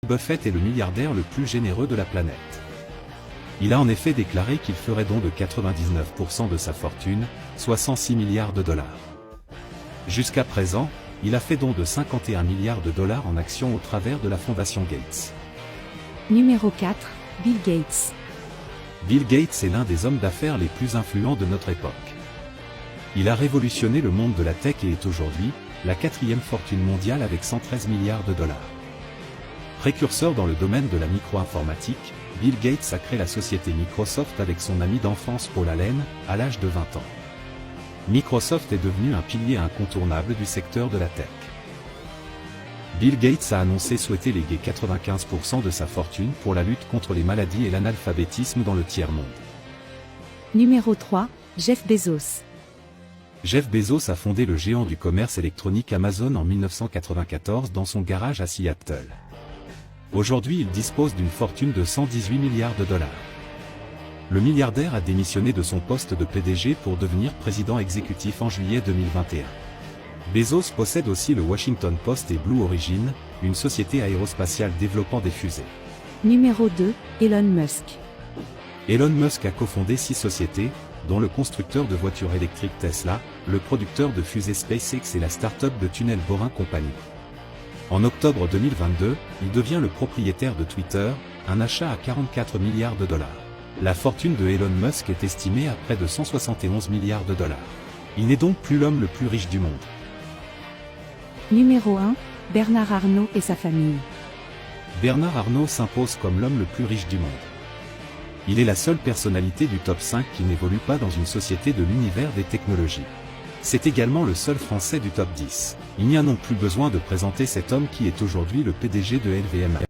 Buffett est le milliardaire le plus généreux de la planète. Il a en effet déclaré qu'il ferait don de 99% de sa fortune, soit 106 milliards de dollars. Jusqu'à présent, il a fait don de 51 milliards de dollars en actions au travers de la fondation Gates. Numéro 4, Bill Gates. Bill Gates est l'un des hommes d'affaires les plus influents de notre époque. Il a révolutionné le monde de la tech et est aujourd'hui la quatrième fortune mondiale avec 113 milliards de dollars. Précurseur dans le domaine de la micro-informatique, Bill Gates a créé la société Microsoft avec son ami d'enfance Paul Allen, à l'âge de 20 ans. Microsoft est devenu un pilier incontournable du secteur de la tech. Bill Gates a annoncé souhaiter léguer 95% de sa fortune pour la lutte contre les maladies et l'analphabétisme dans le tiers-monde. Numéro 3, Jeff Bezos. Jeff Bezos a fondé le géant du commerce électronique Amazon en 1994 dans son garage à Seattle. Aujourd'hui, il dispose d'une fortune de 118 milliards de dollars. Le milliardaire a démissionné de son poste de PDG pour devenir président exécutif en juillet 2021. Bezos possède aussi le Washington Post et Blue Origin, une société aérospatiale développant des fusées. Numéro 2, Elon Musk. Elon Musk a cofondé 6 sociétés, dont le constructeur de voitures électriques Tesla, le producteur de fusées SpaceX et la start-up de tunnels Boring Company. En octobre 2022, il devient le propriétaire de Twitter, un achat à 44 milliards de dollars. La fortune de Elon Musk est estimée à près de 171 milliards de dollars. Il n'est donc plus l'homme le plus riche du monde. Numéro 1, Bernard Arnault et sa famille. Bernard Arnault s'impose comme l'homme le plus riche du monde. Il est la seule personnalité du top 5 qui n'évolue pas dans une société de l'univers des technologies. C'est également le seul Français du top 10. Il n'y a non plus besoin de présenter cet homme qui est aujourd'hui le PDG de LVMH.